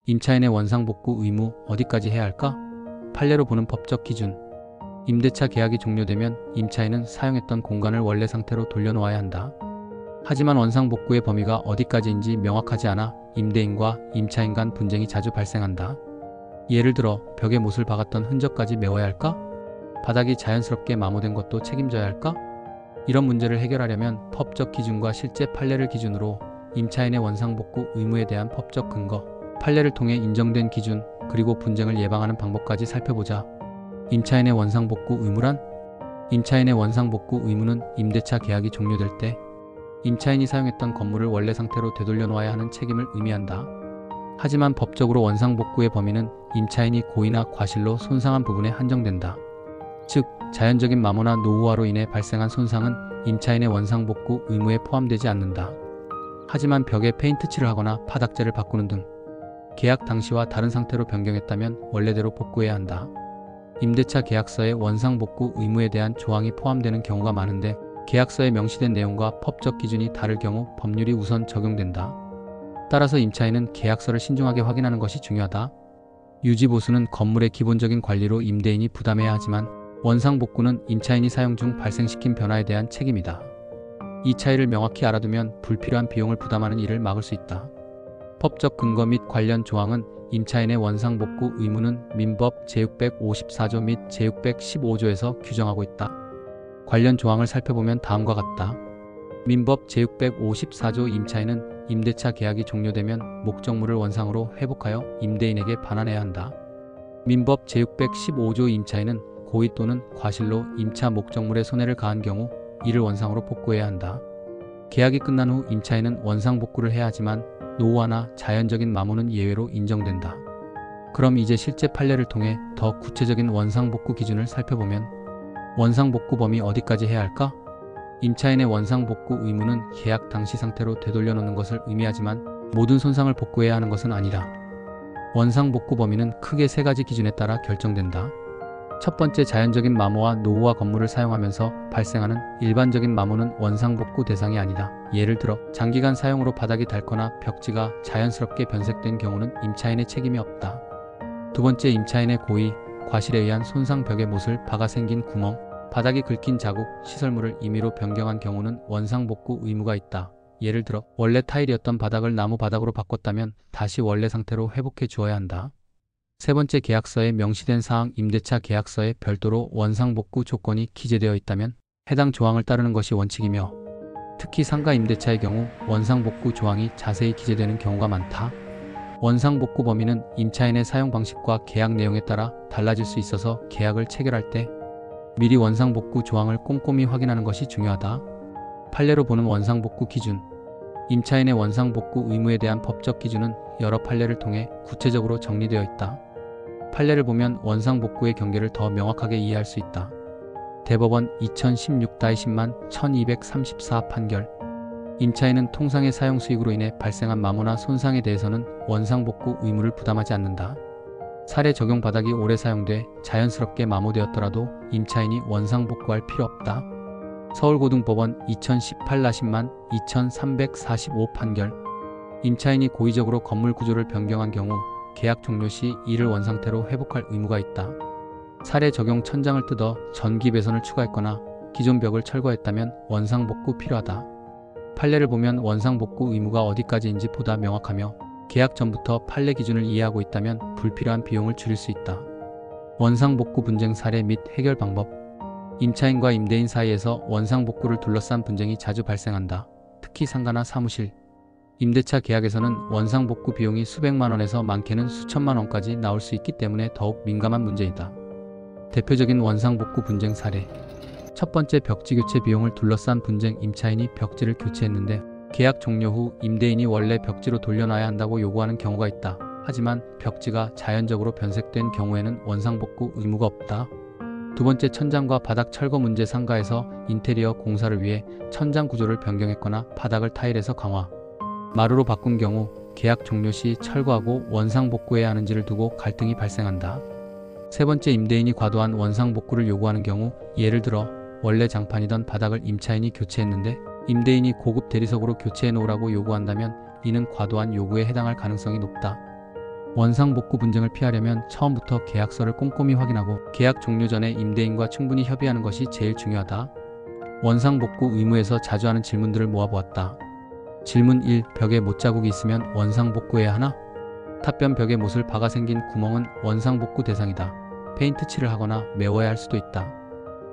임차인의 원상복구 의무 어디까지 해야 할까? 판례로 보는 법적 기준. 임대차 계약이 종료되면 임차인은 사용했던 공간을 원래 상태로 돌려놓아야 한다. 하지만 원상복구의 범위가 어디까지인지 명확하지 않아 임대인과 임차인 간 분쟁이 자주 발생한다. 예를 들어 벽에 못을 박았던 흔적까지 메워야 할까? 바닥이 자연스럽게 마모된 것도 책임져야 할까? 이런 문제를 해결하려면 법적 기준과 실제 판례를 기준으로 임차인의 원상복구 의무에 대한 법적 근거, 판례를 통해 인정된 기준, 그리고 분쟁을 예방하는 방법까지 살펴보자. 임차인의 원상복구 의무란? 임차인의 원상복구 의무는 임대차 계약이 종료될 때 임차인이 사용했던 건물을 원래 상태로 되돌려 놓아야 하는 책임을 의미한다. 하지만 법적으로 원상복구의 범위는 임차인이 고의나 과실로 손상한 부분에 한정된다. 즉, 자연적인 마모나 노후화로 인해 발생한 손상은 임차인의 원상복구 의무에 포함되지 않는다. 하지만 벽에 페인트 칠을 하거나 바닥재를 바꾸는 등 계약 당시와 다른 상태로 변경했다면 원래대로 복구해야 한다. 임대차 계약서에 원상복구 의무에 대한 조항이 포함되는 경우가 많은데 계약서에 명시된 내용과 법적 기준이 다를 경우 법률이 우선 적용된다. 따라서 임차인은 계약서를 신중하게 확인하는 것이 중요하다. 유지보수는 건물의 기본적인 관리로 임대인이 부담해야 하지만 원상복구는 임차인이 사용 중 발생시킨 변화에 대한 책임이다. 이 차이를 명확히 알아두면 불필요한 비용을 부담하는 일을 막을 수 있다. 법적 근거 및 관련 조항은 임차인의 원상복구 의무는 민법 제654조 및 제615조에서 규정하고 있다. 관련 조항을 살펴보면 다음과 같다. 민법 제654조 임차인은 임대차 계약이 종료되면 목적물을 원상으로 회복하여 임대인에게 반환해야 한다. 민법 제615조 임차인은 고의 또는 과실로 임차 목적물에 손해를 가한 경우 이를 원상으로 복구해야 한다. 계약이 끝난 후 임차인은 원상복구를 해야 하지만 노후화나 자연적인 마모는 예외로 인정된다. 그럼 이제 실제 판례를 통해 더 구체적인 원상복구 기준을 살펴보면 원상복구 범위 어디까지 해야 할까? 임차인의 원상복구 의무는 계약 당시 상태로 되돌려놓는 것을 의미하지만 모든 손상을 복구해야 하는 것은 아니라 원상복구 범위는 크게 세 가지 기준에 따라 결정된다. 첫 번째, 자연적인 마모와 노후화 건물을 사용하면서 발생하는 일반적인 마모는 원상복구 대상이 아니다. 예를 들어 장기간 사용으로 바닥이 닳거나 벽지가 자연스럽게 변색된 경우는 임차인의 책임이 없다. 두 번째, 임차인의 고의, 과실에 의한 손상, 벽에 못을 박아 생긴 구멍, 바닥이 긁힌 자국, 시설물을 임의로 변경한 경우는 원상복구 의무가 있다. 예를 들어 원래 타일이었던 바닥을 나무 바닥으로 바꿨다면 다시 원래 상태로 회복해 주어야 한다. 세 번째, 계약서에 명시된 사항, 임대차 계약서에 별도로 원상복구 조건이 기재되어 있다면 해당 조항을 따르는 것이 원칙이며 특히 상가 임대차의 경우 원상복구 조항이 자세히 기재되는 경우가 많다. 원상복구 범위는 임차인의 사용 방식과 계약 내용에 따라 달라질 수 있어서 계약을 체결할 때 미리 원상복구 조항을 꼼꼼히 확인하는 것이 중요하다. 판례로 보는 원상복구 기준. 임차인의 원상복구 의무에 대한 법적 기준은 여러 판례를 통해 구체적으로 정리되어 있다. 판례를 보면 원상복구의 경계를 더 명확하게 이해할 수 있다. 대법원 2016-10만 1234 판결. 임차인은 통상의 사용 수익으로 인해 발생한 마모나 손상에 대해서는 원상복구 의무를 부담하지 않는다. 사례 적용 바닥이 오래 사용돼 자연스럽게 마모되었더라도 임차인이 원상복구할 필요 없다. 서울고등법원 2018-10만 2345 판결. 임차인이 고의적으로 건물 구조를 변경한 경우 계약 종료 시 이를 원상태로 회복할 의무가 있다. 사례 적용 천장을 뜯어 전기 배선을 추가했거나 기존 벽을 철거했다면 원상복구 필요하다. 판례를 보면 원상복구 의무가 어디까지인지 보다 명확하며 계약 전부터 판례 기준을 이해하고 있다면 불필요한 비용을 줄일 수 있다. 원상복구 분쟁 사례 및 해결 방법. 임차인과 임대인 사이에서 원상복구를 둘러싼 분쟁이 자주 발생한다. 특히 상가나 사무실, 임대차 계약에서는 원상복구 비용이 수백만 원에서 많게는 수천만 원까지 나올 수 있기 때문에 더욱 민감한 문제이다. 대표적인 원상복구 분쟁 사례. 첫 번째, 벽지 교체 비용을 둘러싼 분쟁. 임차인이 벽지를 교체했는데 계약 종료 후 임대인이 원래 벽지로 돌려놔야 한다고 요구하는 경우가 있다. 하지만 벽지가 자연적으로 변색된 경우에는 원상복구 의무가 없다. 두 번째, 천장과 바닥 철거 문제. 상가에서 인테리어 공사를 위해 천장 구조를 변경했거나 바닥을 타일에서 강화, 마루로 바꾼 경우 계약 종료 시 철거하고 원상복구해야 하는지를 두고 갈등이 발생한다. 세 번째, 임대인이 과도한 원상복구를 요구하는 경우, 예를 들어 원래 장판이던 바닥을 임차인이 교체했는데 임대인이 고급 대리석으로 교체해 놓으라고 요구한다면 이는 과도한 요구에 해당할 가능성이 높다. 원상복구 분쟁을 피하려면 처음부터 계약서를 꼼꼼히 확인하고 계약 종료 전에 임대인과 충분히 협의하는 것이 제일 중요하다. 원상복구 의무에서 자주 하는 질문들을 모아보았다. 질문 1. 벽에 못자국이 있으면 원상복구해야 하나? 답변. 벽에 못을 박아 생긴 구멍은 원상복구 대상이다. 페인트 칠을 하거나 메워야 할 수도 있다.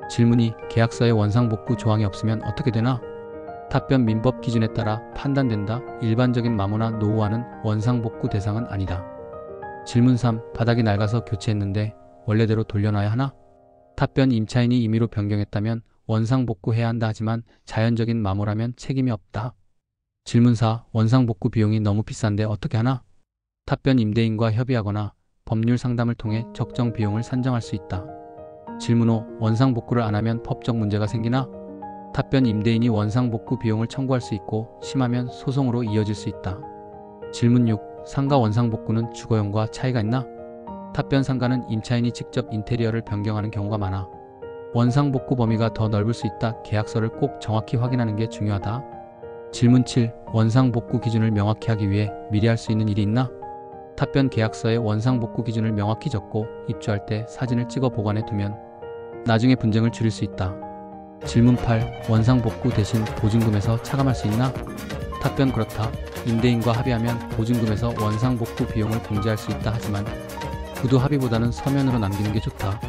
질문 2. 계약서에 원상복구 조항이 없으면 어떻게 되나? 답변. 민법 기준에 따라 판단된다. 일반적인 마모나 노후화는 원상복구 대상은 아니다. 질문 3. 바닥이 낡아서 교체했는데 원래대로 돌려놔야 하나? 답변. 임차인이 임의로 변경했다면 원상복구해야 한다. 하지만 자연적인 마모라면 책임이 없다. 질문 4. 원상복구 비용이 너무 비싼데 어떻게 하나? 답변. 임대인과 협의하거나 법률 상담을 통해 적정 비용을 산정할 수 있다. 질문 5. 원상복구를 안 하면 법적 문제가 생기나? 답변. 임대인이 원상복구 비용을 청구할 수 있고 심하면 소송으로 이어질 수 있다. 질문 6. 상가 원상복구는 주거용과 차이가 있나? 답변. 상가는 임차인이 직접 인테리어를 변경하는 경우가 많아. 원상복구 범위가 더 넓을 수 있다. 계약서를 꼭 정확히 확인하는 게 중요하다. 질문 7. 원상복구 기준을 명확히 하기 위해 미리 할 수 있는 일이 있나? 답변. 계약서에 원상복구 기준을 명확히 적고 입주할 때 사진을 찍어 보관해 두면 나중에 분쟁을 줄일 수 있다. 질문 8. 원상복구 대신 보증금에서 차감할 수 있나? 답변. 그렇다. 임대인과 합의하면 보증금에서 원상복구 비용을 공제할 수 있다. 하지만 구두 합의보다는 서면으로 남기는 게 좋다.